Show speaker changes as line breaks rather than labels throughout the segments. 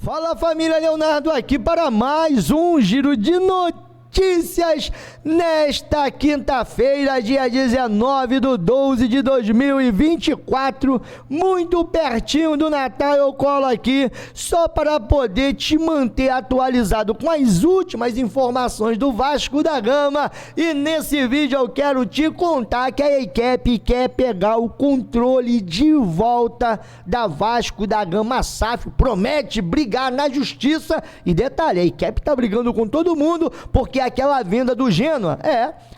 Fala, família, Leonardo aqui para mais um giro de notícias nesta quinta-feira, dia 19/12 de 2024, muito pertinho do Natal. Eu colo aqui só para poder te manter atualizado com as últimas informações do Vasco da Gama, e nesse vídeo eu quero te contar que a equipe quer pegar o controle de volta da Vasco da Gama SAF, promete brigar na justiça, e detalhe, a equipe tá brigando com todo mundo, porque aquela venda do Genoa,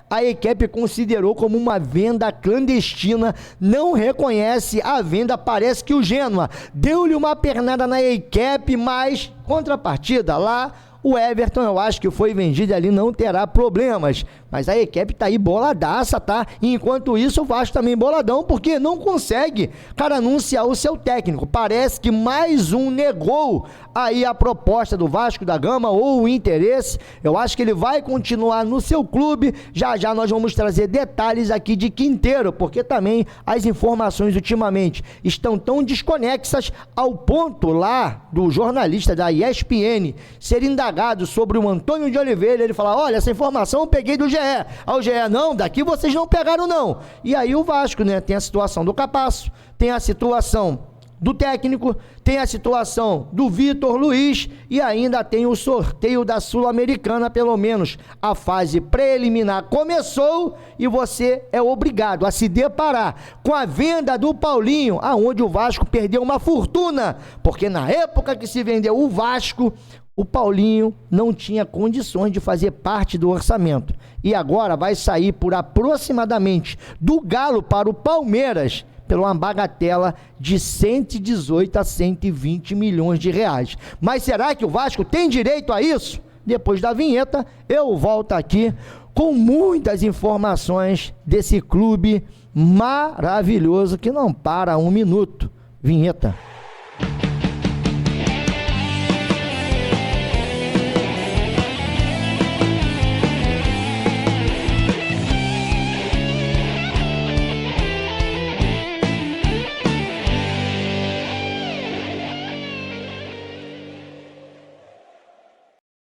a equipe considerou como uma venda clandestina, não reconhece a venda. Parece que o Genoa deu-lhe uma pernada na equipe, mas contrapartida lá, o Everton, eu acho que foi vendido ali, não terá problemas. Mas a equipe tá aí boladaça, tá? E enquanto isso, o Vasco também boladão, porque não consegue, cara, anunciar o seu técnico. Parece que mais um negou aí a proposta do Vasco da Gama, ou o interesse. Eu acho que ele vai continuar no seu clube. Já já nós vamos trazer detalhes aqui de Quinteiro, porque também as informações ultimamente estão tão desconexas, ao ponto lá do jornalista da ESPN ser indagado sobre o Antônio de Oliveira. Ele fala: olha, essa informação eu peguei do GE. Ao GE, não, daqui vocês não pegaram não. E aí o Vasco, né, tem a situação do Capasso, tem a situação do técnico, tem a situação do Vitor Luiz, e ainda tem o sorteio da Sul-Americana. Pelo menos a fase preliminar começou, e você é obrigado a se deparar com a venda do Paulinho, aonde o Vasco perdeu uma fortuna, porque na época que se vendeu o Vasco, o Paulinho não tinha condições de fazer parte do orçamento, e agora vai sair por aproximadamente do Galo para o Palmeiras por uma bagatela de 118 a 120 milhões de reais. Mas será que o Vasco tem direito a isso? Depois da vinheta eu volto aqui com muitas informações desse clube maravilhoso que não para um minuto. Vinheta.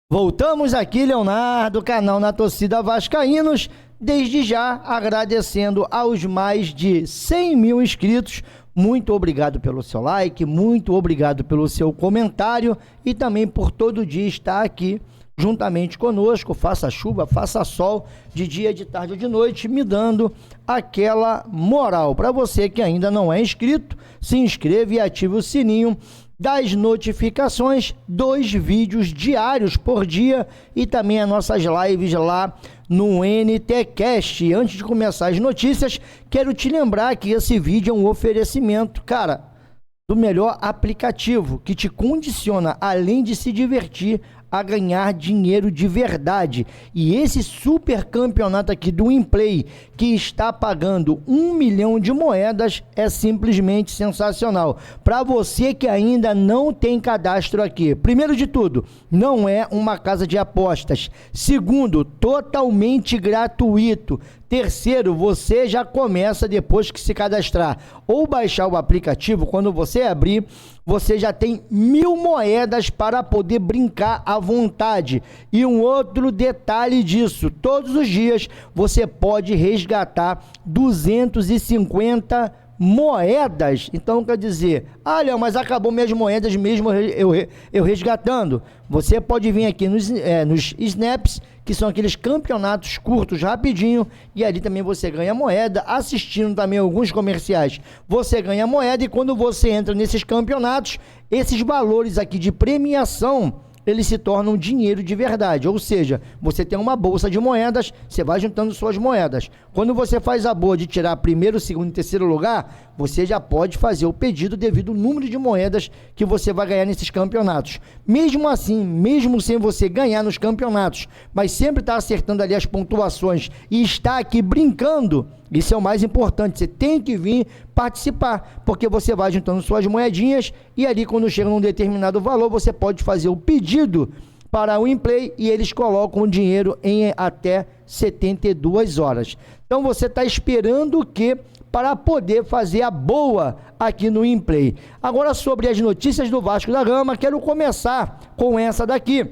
Voltamos aqui, Leonardo, canal Na Torcida Vascaínos, desde já agradecendo aos mais de 100 mil inscritos. Muito obrigado pelo seu like, muito obrigado pelo seu comentário, e também por todo dia estar aqui juntamente conosco, faça chuva, faça sol, de dia, de tarde ou de noite, me dando aquela moral. Para você que ainda não é inscrito, se inscreva e ative o sininho das notificações, 2 vídeos diários por dia, e também as nossas lives lá no NTCast. Antes de começar as notícias, quero te lembrar que esse vídeo é um oferecimento, cara, do melhor aplicativo que te condiciona, além de se divertir, a ganhar dinheiro de verdade. E esse super campeonato aqui do Inplay, que está pagando 1 milhão de moedas, é simplesmente sensacional. Para você que ainda não tem cadastro aqui, primeiro de tudo, não é uma casa de apostas. Segundo, totalmente gratuito. Terceiro, você já começa, depois que se cadastrar ou baixar o aplicativo, quando você abrir, você já tem 1000 moedas para poder brincar à vontade. E um outro detalhe disso, todos os dias você pode resgatar 250 moedas. Então quer dizer, Léo, mas acabou minhas moedas mesmo eu resgatando. Você pode vir aqui nos snaps, que são aqueles campeonatos curtos, rapidinho, e ali também você ganha moeda, assistindo também alguns comerciais, você ganha moeda, e quando você entra nesses campeonatos, esses valores aqui de premiação, eles se tornam dinheiro de verdade. Ou seja, você tem uma bolsa de moedas, você vai juntando suas moedas. Quando você faz a boa de tirar primeiro, segundo e terceiro lugar, você já pode fazer o pedido devido ao número de moedas que você vai ganhar nesses campeonatos. Mesmo assim, mesmo sem você ganhar nos campeonatos, mas sempre está acertando ali as pontuações e está aqui brincando, isso é o mais importante. Você tem que vir participar, porque você vai juntando suas moedinhas, e ali quando chega num determinado valor, você pode fazer o pedido para o Inplay, e eles colocam o dinheiro em até 72 horas. Então você está esperando o quê? para poder fazer a boa aqui no InPlay. Agora, sobre as notícias do Vasco da Gama, quero começar com essa daqui,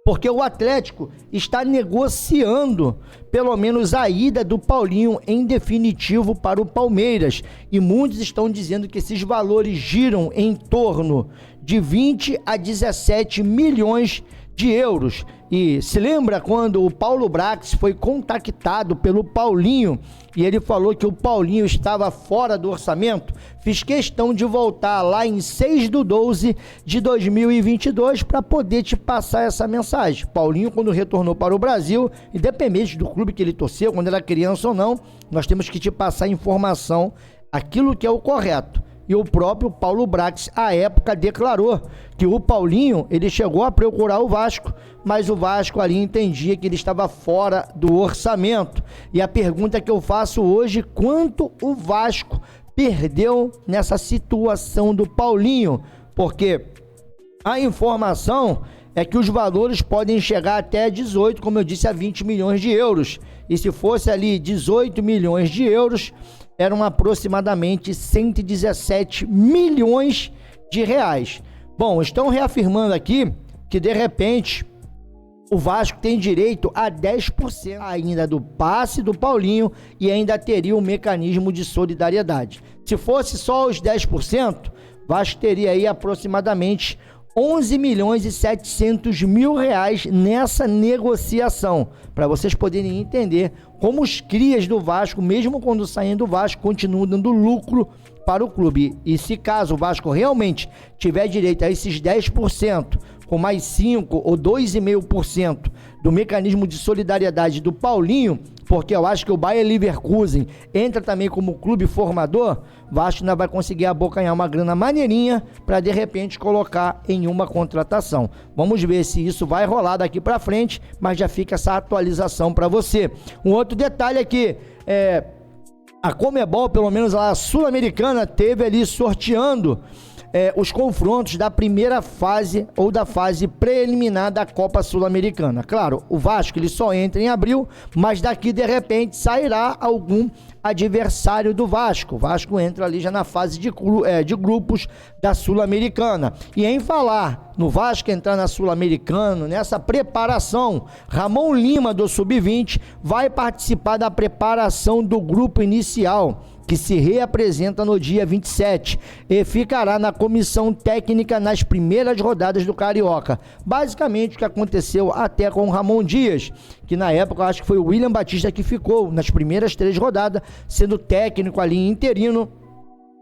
porque o Atlético está negociando pelo menos a ida do Paulinho em definitivo para o Palmeiras, e muitos estão dizendo que esses valores giram em torno de 20 a 17 milhões de euros. E se lembra quando o Paulo Brax foi contactado pelo Paulinho e ele falou que o Paulinho estava fora do orçamento? Fiz questão de voltar lá em 6/12/2022 para poder te passar essa mensagem. Paulinho, quando retornou para o Brasil, independente do clube que ele torceu, quando era criança ou não, nós temos que te passar a informação, aquilo que é o correto. E o próprio Paulo Brax, à época, declarou que o Paulinho, ele chegou a procurar o Vasco, mas o Vasco ali entendia que ele estava fora do orçamento. E a pergunta que eu faço hoje, quanto o Vasco perdeu nessa situação do Paulinho? Porque a informação é que os valores podem chegar até 18, como eu disse, a 20 milhões de euros. E se fosse ali 18 milhões de euros, eram aproximadamente 117 milhões de reais. Bom, estão reafirmando aqui que, de repente, o Vasco tem direito a 10% ainda do passe do Paulinho e ainda teria um mecanismo de solidariedade. Se fosse só os 10%, o Vasco teria aí aproximadamente 11 milhões e 700 mil reais nessa negociação, para vocês poderem entender como os crias do Vasco, mesmo quando saem do Vasco, continuam dando lucro para o clube. E se caso o Vasco realmente tiver direito a esses 10%, com mais 5 ou 2,5% do mecanismo de solidariedade do Paulinho, porque eu acho que o Bayer Leverkusen entra também como clube formador, o Vasco ainda vai conseguir abocanhar uma grana maneirinha para de repente colocar em uma contratação. Vamos ver se isso vai rolar daqui para frente, mas já fica essa atualização para você. Um outro detalhe é que a Conmebol, pelo menos a Sul-Americana, teve ali sorteando os confrontos da primeira fase ou da fase preliminar da Copa Sul-Americana. Claro, o Vasco ele só entra em abril, mas daqui de repente sairá algum adversário do Vasco. O Vasco entra ali já na fase de grupos da Sul-Americana. E em falar no Vasco entrar na Sul-Americana, nessa preparação, Ramon Lima do Sub-20 vai participar da preparação do grupo inicial, que se reapresenta no dia 27 e ficará na comissão técnica nas primeiras rodadas do Carioca. Basicamente o que aconteceu até com o Ramon Dias, que na época acho que foi o William Batista que ficou nas primeiras 3 rodadas, sendo técnico ali interino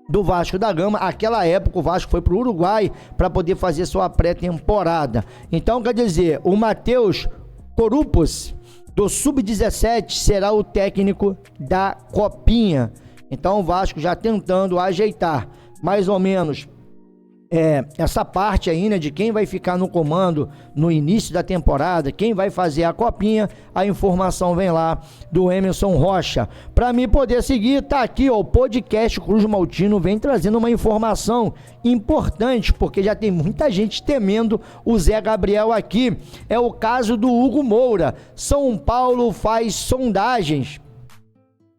do Vasco da Gama. Aquela época o Vasco foi para o Uruguai para poder fazer sua pré-temporada. Então, quer dizer, o Matheus Corupos do Sub-17 será o técnico da Copinha. Então o Vasco já tentando ajeitar mais ou menos essa parte aí, né, de quem vai ficar no comando no início da temporada, quem vai fazer a copinha. A informação vem lá do Emerson Rocha. Para mim poder seguir, tá aqui, ó, o podcast Cruz Maltino vem trazendo uma informação importante, porque já tem muita gente temendo o Zé Gabriel aqui. É o caso do Hugo Moura. São Paulo faz sondagens,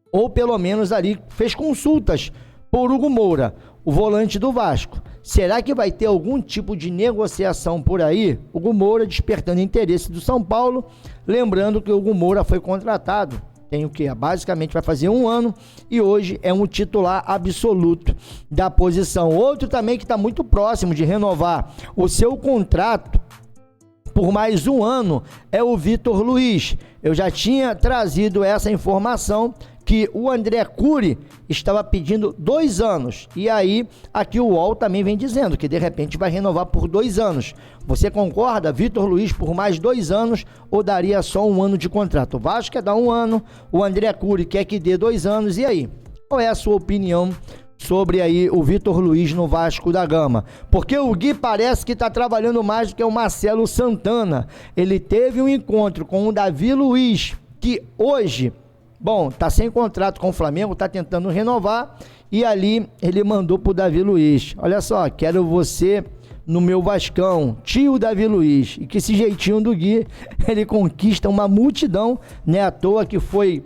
ou pelo menos ali fez consultas por Hugo Moura, o volante do Vasco. Será que vai ter algum tipo de negociação por aí? Hugo Moura despertando interesse do São Paulo. Lembrando que o Hugo Moura foi contratado, tem o que? Basicamente vai fazer 1 ano e hoje é um titular absoluto da posição. Outro também que está muito próximo de renovar o seu contrato por mais 1 ano é o Vitor Luiz. Eu já tinha trazido essa informação que o André Cury estava pedindo 2 anos. E aí, aqui o UOL também vem dizendo que de repente vai renovar por 2 anos. Você concorda? Vitor Luiz por mais 2 anos ou daria só 1 ano de contrato? O Vasco quer dar 1 ano, o André Cury quer que dê 2 anos. E aí? Qual é a sua opinião sobre aí o Vitor Luiz no Vasco da Gama? Porque o Gui parece que está trabalhando mais do que o Marcelo Santana. Ele teve um encontro com o Davi Luiz, que hoje, bom, tá sem contrato com o Flamengo, tá tentando renovar, e ali ele mandou pro Davi Luiz: olha só, quero você no meu Vascão, tio Davi Luiz. E que esse jeitinho do Gui, ele conquista uma multidão, né? À toa que foi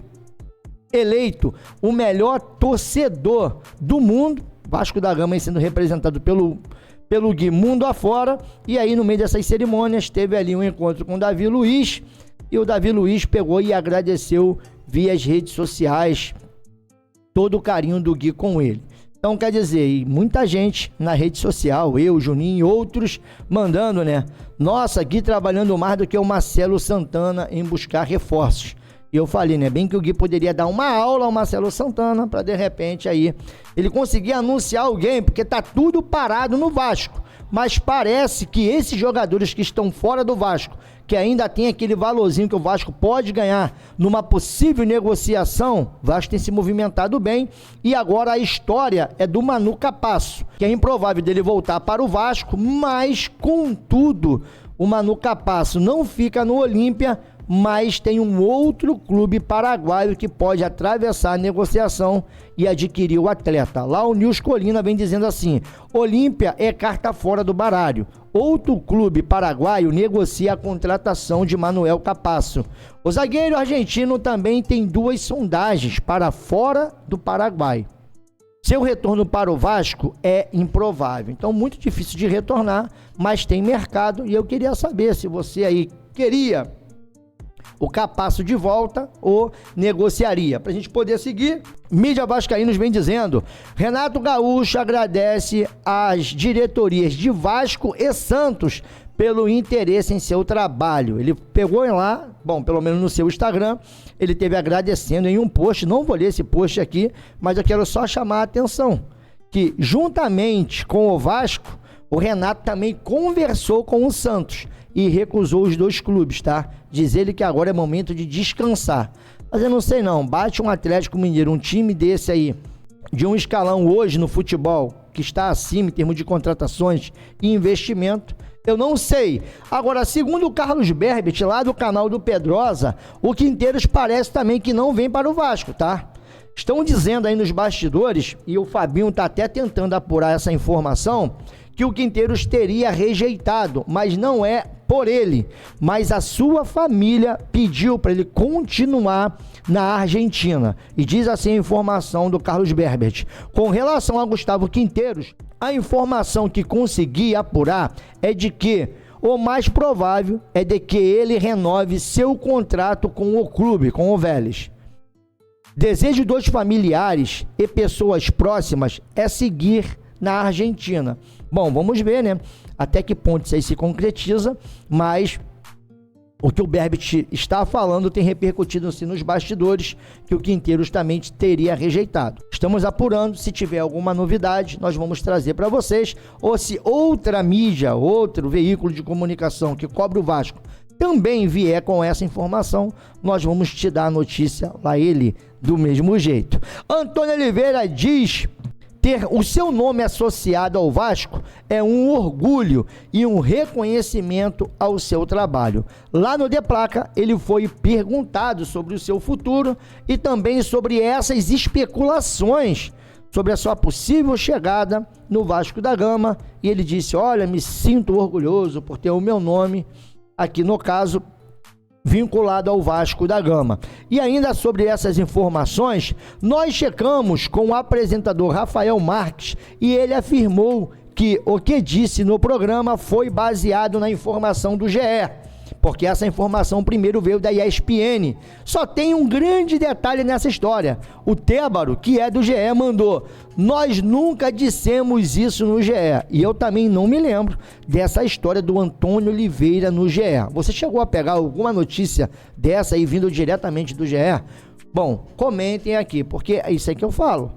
eleito o melhor torcedor do mundo, Vasco da Gama aí sendo representado pelo Gui mundo afora, e aí no meio dessas cerimônias teve ali um encontro com o Davi Luiz, e o Davi Luiz pegou e agradeceu via as redes sociais todo o carinho do Gui com ele. Então, quer dizer, muita gente na rede social, eu, Juninho e outros, mandando, né? Nossa, Gui trabalhando mais do que o Marcelo Santana em buscar reforços. E eu falei, né? Bem que o Gui poderia dar uma aula ao Marcelo Santana para, de repente, aí ele conseguir anunciar alguém, porque tá tudo parado no Vasco. Mas parece que esses jogadores que estão fora do Vasco, que ainda tem aquele valorzinho que o Vasco pode ganhar numa possível negociação, o Vasco tem se movimentado bem, e agora a história é do Manu Capasso, que é improvável dele voltar para o Vasco, mas, contudo, o Manu Capasso não fica no Olímpia, mas tem um outro clube paraguaio que pode atravessar a negociação e adquirir o atleta. Lá o Nils Colina vem dizendo assim: Olímpia é carta fora do baralho. Outro clube paraguaio negocia a contratação de Manuel Capasso. O zagueiro argentino também tem 2 sondagens para fora do Paraguai. Seu retorno para o Vasco é improvável. Então, muito difícil de retornar, mas tem mercado. E eu queria saber se você aí queria o Capasso de volta ou negociaria. Para a gente poder seguir, Mídia Vascaínos vem dizendo: Renato Gaúcho agradece às diretorias de Vasco e Santos pelo interesse em seu trabalho. Ele pegou lá, bom, pelo menos no seu Instagram, ele teve agradecendo em um post. Não vou ler esse post aqui, mas eu quero só chamar a atenção que, juntamente com o Vasco, o Renato também conversou com o Santos e recusou os 2 clubes, tá? Diz ele que agora é momento de descansar. Mas eu não sei não, bate um Atlético Mineiro, um time desse aí, de um escalão hoje no futebol, que está acima em termos de contratações e investimento, eu não sei. Agora, segundo o Carlos Berbet, lá do canal do Pedrosa, o Quinteiros parece também que não vem para o Vasco, tá? Estão dizendo aí nos bastidores, e o Fabinho tá até tentando apurar essa informação, que o Quinteiros teria rejeitado, mas não é por ele, mas a sua família pediu para ele continuar na Argentina. E diz assim a informação do Carlos Berbet: com relação a Gustavo Quinteiros, a informação que consegui apurar é de que o mais provável é de que ele renove seu contrato com o clube, com o Vélez. Desejo dos familiares e pessoas próximas é seguir na Argentina. Bom, vamos ver, né? Até que ponto isso aí se concretiza, mas o que o Berbet está falando tem repercutido assim nos bastidores, que o Quinteiros também teria rejeitado. Estamos apurando, se tiver alguma novidade, nós vamos trazer para vocês, ou se outra mídia, outro veículo de comunicação que cobre o Vasco também vier com essa informação, nós vamos te dar a notícia lá ele do mesmo jeito. Antônio Oliveira diz: ter o seu nome associado ao Vasco é um orgulho e um reconhecimento ao seu trabalho. Lá no De Placa, ele foi perguntado sobre o seu futuro e também sobre essas especulações sobre a sua possível chegada no Vasco da Gama, e ele disse: olha, me sinto orgulhoso por ter o meu nome aqui, no caso, vinculado ao Vasco da Gama. E ainda sobre essas informações, nós checamos com o apresentador Rafael Marques e ele afirmou que o que disse no programa foi baseado na informação do GE, porque essa informação primeiro veio da ESPN. Só tem um grande detalhe nessa história: o Tébaro, que é do GE, mandou: nós nunca dissemos isso no GE. E eu também não me lembro dessa história do Antônio Oliveira no GE. Você chegou a pegar alguma notícia dessa aí vindo diretamente do GE? Bom, comentem aqui, porque é isso aí que eu falo.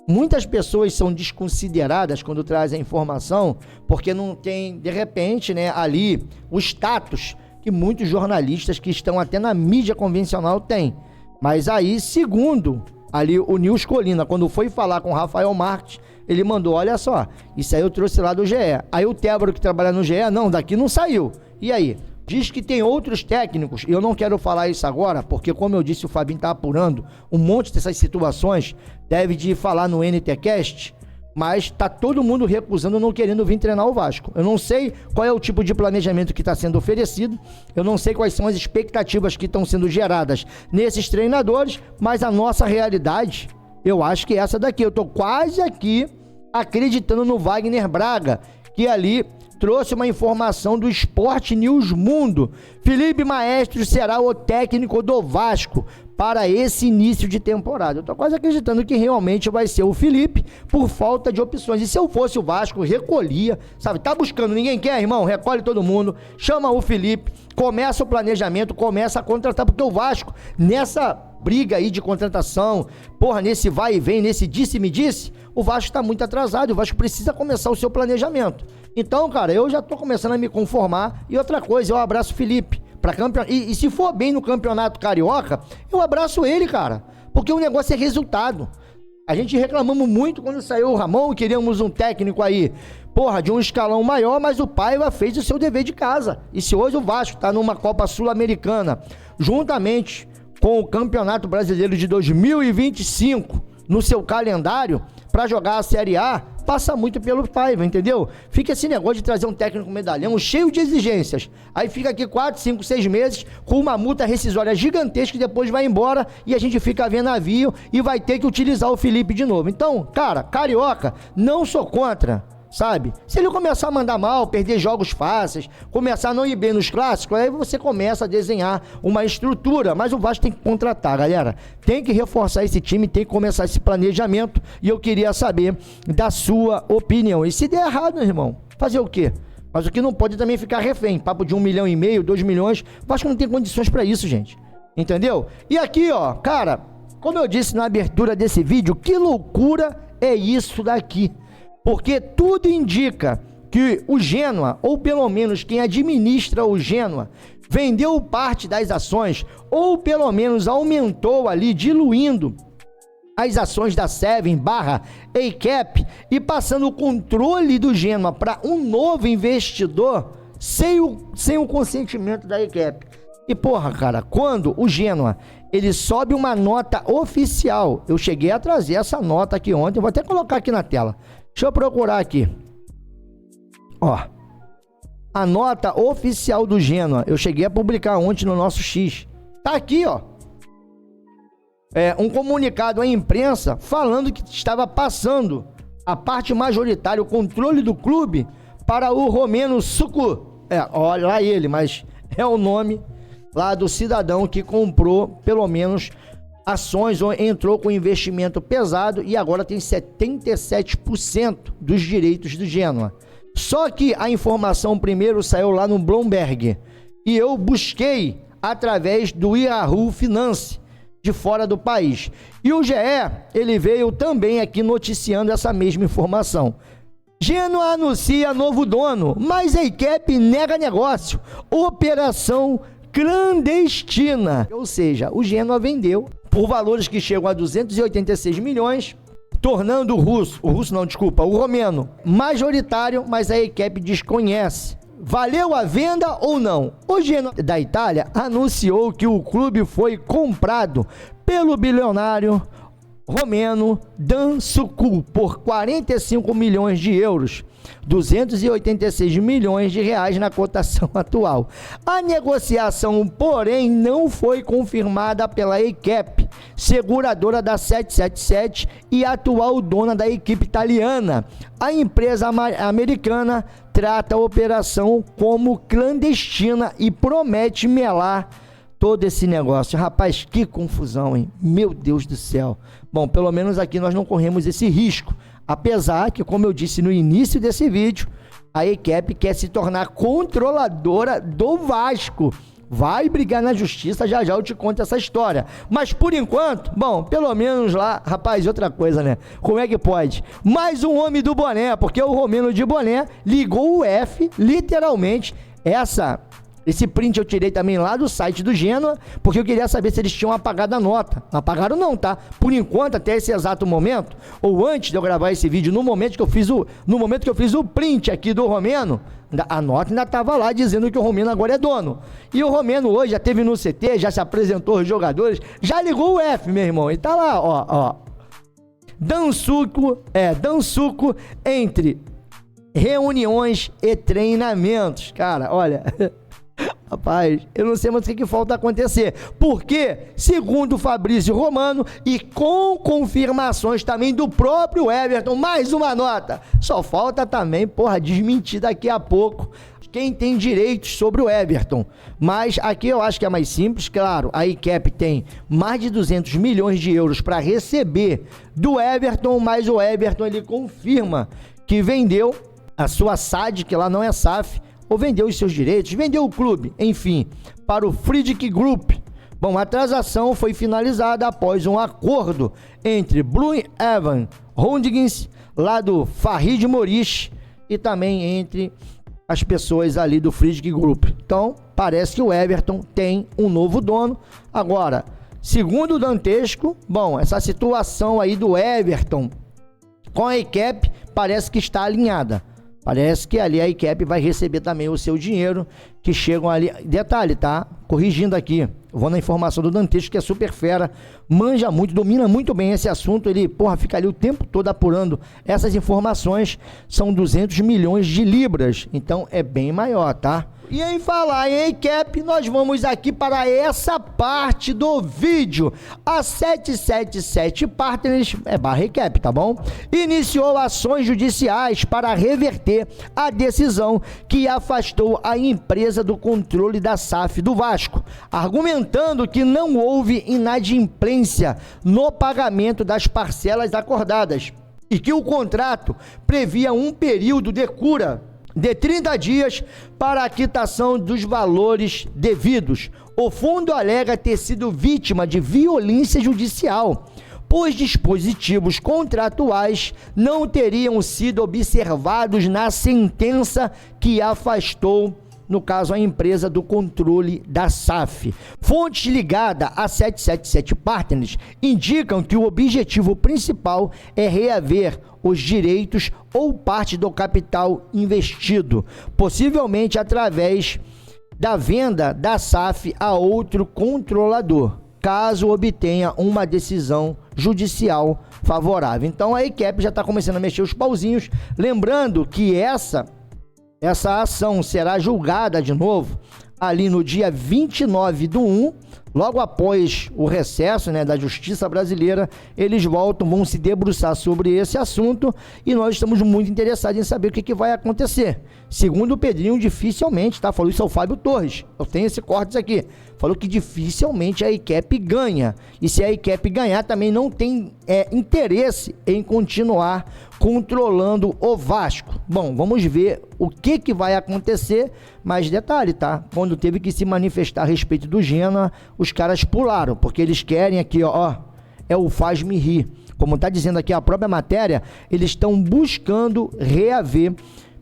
Muitas pessoas são desconsideradas quando trazem a informação, porque não tem, de repente, né, ali o status que muitos jornalistas que estão até na mídia convencional têm. Mas aí, segundo ali o Nils Colina, quando foi falar com o Rafael Marques, ele mandou: olha só, isso aí eu trouxe lá do GE. Aí o Tébaro, que trabalha no GE, não, daqui não saiu. E aí? Diz que tem outros técnicos, e eu não quero falar isso agora, porque, como eu disse, o Fabinho está apurando um monte dessas situações, deve de falar no NTCast, Mas tá todo mundo recusando, não querendo vir treinar o Vasco. Eu não sei qual é o tipo de planejamento que está sendo oferecido, eu não sei quais são as expectativas que estão sendo geradas nesses treinadores, mas a nossa realidade, eu acho que é essa daqui. Eu tô quase aqui acreditando no Wagner Braga, que ali trouxe uma informação do Sport News Mundo. Felipe Maestro será o técnico do Vasco para esse início de temporada. Eu tô quase acreditando que realmente vai ser o Felipe, por falta de opções. E se eu fosse o Vasco, recolhia, sabe? Tá buscando, ninguém quer, irmão? Recolhe todo mundo, chama o Felipe, começa o planejamento, começa a contratar, porque o Vasco, nessa briga aí de contratação, porra, nesse vai e vem, nesse disse-me-disse, o Vasco tá muito atrasado, o Vasco precisa começar o seu planejamento. Então, cara, eu já tô começando a me conformar. E outra coisa, eu abraço o Felipe. E se for bem no Campeonato Carioca, eu abraço ele, cara. Porque o negócio é resultado. A gente reclamamos muito quando saiu o Ramon, queríamos um técnico aí, porra, de um escalão maior, mas o Paiva fez o seu dever de casa. E se hoje o Vasco tá numa Copa Sul-Americana, juntamente com o Campeonato Brasileiro de 2025, no seu calendário, para jogar a Série A, passa muito pelo Paiva, entendeu? Fica esse negócio de trazer um técnico medalhão cheio de exigências. Aí fica aqui 4, 5, 6 meses com uma multa rescisória gigantesca e depois vai embora e a gente fica vendo navio e vai ter que utilizar o Felipe de novo. Então, cara, Carioca, não sou contra, sabe? Se ele começar a mandar mal, perder jogos fáceis, começar a não ir bem nos clássicos, aí você começa a desenhar uma estrutura, mas o Vasco tem que contratar, galera. Tem que reforçar esse time, tem que começar esse planejamento e eu queria saber da sua opinião. E se der errado, meu irmão, fazer o quê? Mas o que não pode também ficar refém, papo de 1,5 milhão, 2 milhões, o Vasco não tem condições pra isso, gente. Entendeu? E aqui, ó, cara, como eu disse na abertura desse vídeo, que loucura é isso daqui? Porque tudo indica que o Genoa, ou pelo menos quem administra o Genoa, vendeu parte das ações, ou pelo menos aumentou ali, diluindo as ações da Seven/ACAP e passando o controle do Genoa para um novo investidor sem o consentimento da ACAP. E porra, cara, quando o Genoa ele sobe uma nota oficial, eu cheguei a trazer essa nota aqui ontem, vou até colocar aqui na tela. Deixa eu procurar aqui. Ó. A nota oficial do Genoa. Eu cheguei a publicar ontem no nosso X. Tá aqui, ó. É um comunicado à imprensa falando que estava passando a parte majoritária, o controle do clube para o Romeno Sucu. Olha lá ele, mas é o nome lá do cidadão que comprou pelo menos ações, ou entrou com investimento pesado e agora tem 77% dos direitos do Genoa. Só que a informação primeiro saiu lá no Bloomberg e eu busquei através do Yahoo Finance de fora do país. E o GE, ele veio também aqui noticiando essa mesma informação. Genoa anuncia novo dono, mas a ACAP nega negócio. Operação clandestina. Ou seja, o Genoa vendeu por valores que chegam a 286 milhões, tornando o romeno majoritário, mas a ACAP desconhece. Valeu a venda ou não? O Genoa da Itália anunciou que o clube foi comprado pelo bilionário romeno Dan Sucu por 45 milhões de euros, 286 milhões de reais na cotação atual. A negociação, porém, não foi confirmada pela ACAP, seguradora da 777 e atual dona da equipe italiana. A empresa americana trata a operação como clandestina e promete melar todo esse negócio. Rapaz, que confusão, hein? Meu Deus do céu. Bom, pelo menos aqui nós não corremos esse risco. Apesar que, como eu disse no início desse vídeo, a ACAP quer se tornar controladora do Vasco. Vai brigar na justiça, já já eu te conto essa história. Mas por enquanto, bom, pelo menos lá, rapaz, outra coisa, né? Como é que pode? Mais um homem do boné, porque o Romeno de boné ligou o F, literalmente, esse print eu tirei também lá do site do Genoa, porque eu queria saber se eles tinham apagado a nota. Não apagaram não, tá? Por enquanto, até esse exato momento, ou antes de eu gravar esse vídeo, no momento que eu fiz o print aqui do Romeno, a nota ainda estava lá dizendo que o Romeno agora é dono. E o Romeno hoje já esteve no CT, já se apresentou aos jogadores, já ligou o F, meu irmão, e tá lá, ó. Dansuco entre reuniões e treinamentos. Cara, olha, rapaz, eu não sei mais o que falta acontecer, porque, segundo o Fabrício Romano, e com confirmações também do próprio Everton, mais uma nota, só falta também, desmentir daqui a pouco quem tem direitos sobre o Everton, mas aqui eu acho que é mais simples, claro, a ICAP tem mais de 200 milhões de euros para receber do Everton, mas o Everton ele confirma que vendeu a sua SAD, que lá não é SAF, ou vendeu os seus direitos, vendeu o clube, enfim, para o Friedrich Group. Bom, a transação foi finalizada após um acordo entre Blue Evan Holdings, lá do Farid Moris, e também entre as pessoas ali do Friedrich Group. Então, parece que o Everton tem um novo dono. Agora, segundo o Dantesco, bom, essa situação aí do Everton com a ICAP parece que está alinhada. Parece que ali a ICAP vai receber também o seu dinheiro, que chegam ali. Detalhe, tá? Corrigindo aqui, vou na informação do Dantesco, que é super fera, manja muito, domina muito bem esse assunto. Ele, fica ali o tempo todo apurando essas informações. São 200 milhões de libras, então é bem maior, tá? E em falar em ICAP, nós vamos aqui para essa parte do vídeo. A 777 Partners, barra ICAP, tá bom? Iniciou ações judiciais para reverter a decisão que afastou a empresa do controle da SAF do Vasco, argumentando que não houve inadimplência no pagamento das parcelas acordadas e que o contrato previa um período de cura de 30 dias para a quitação dos valores devidos. O fundo alega ter sido vítima de violência judicial, pois dispositivos contratuais não teriam sido observados na sentença que afastou, no caso, a empresa do controle da SAF. Fontes ligadas a 777 Partners indicam que o objetivo principal é reaver os direitos ou parte do capital investido, possivelmente através da venda da SAF a outro controlador, caso obtenha uma decisão judicial favorável. Então a ICAP já está começando a mexer os pauzinhos, lembrando que essa ação será julgada de novo ali no dia 29/1, logo após o recesso, da Justiça Brasileira. Eles vão se debruçar sobre esse assunto e nós estamos muito interessados em saber o que vai acontecer. Segundo o Pedrinho, dificilmente, tá? Falou isso ao Fábio Torres, eu tenho esse corte aqui, falou que dificilmente a ICAP ganha, e se a ICAP ganhar também não tem interesse em continuar controlando o Vasco. Bom, vamos ver o que vai acontecer, mas detalhe, tá? Quando teve que se manifestar a respeito do Genoa, os caras pularam, porque eles querem aqui, é o faz-me rir. Como tá dizendo aqui a própria matéria, eles estão buscando reaver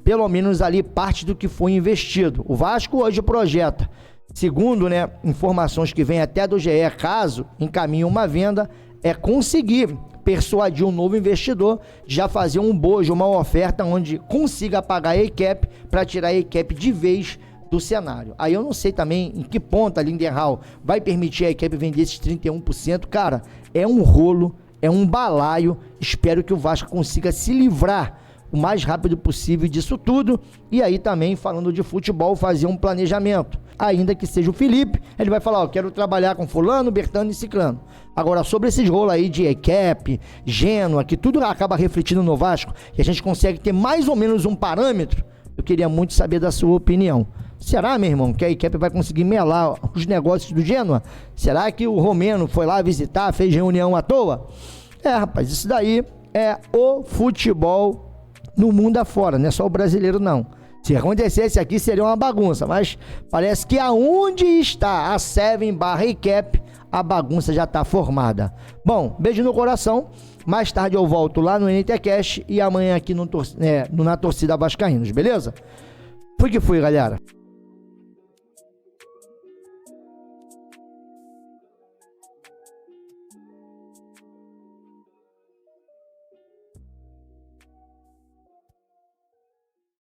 pelo menos ali parte do que foi investido. O Vasco hoje projeta, segundo informações que vêm até do GE, caso encaminhe uma venda, é conseguir persuadir um novo investidor, já fazer um bojo, uma oferta onde consiga pagar a ICAP para tirar a ICAP de vez do cenário. Aí eu não sei também em que ponto a Lindenhall vai permitir a ICAP vender esses 31%. Cara, é um rolo, é um balaio. Espero que o Vasco consiga se livrar o mais rápido possível disso tudo, e aí também, falando de futebol, fazer um planejamento, ainda que seja o Felipe, ele vai falar, quero trabalhar com fulano, Bertano e Ciclano. Agora, sobre esses rolos aí de ICAP, Genoa, que tudo acaba refletindo no Vasco, e a gente consegue ter mais ou menos um parâmetro, eu queria muito saber da sua opinião. Será, meu irmão, que a ICAP vai conseguir melar os negócios do Genoa? Será que o Romeno foi lá visitar, fez reunião à toa? Rapaz, isso daí é o futebol no mundo afora, não é só o brasileiro não. Se acontecesse aqui seria uma bagunça, mas parece que aonde está a 7/ICAP, a bagunça já está formada. Bom, beijo no coração, mais tarde eu volto lá no NTCast e amanhã aqui na Torcida Vascaínos, beleza? Foi que foi, galera.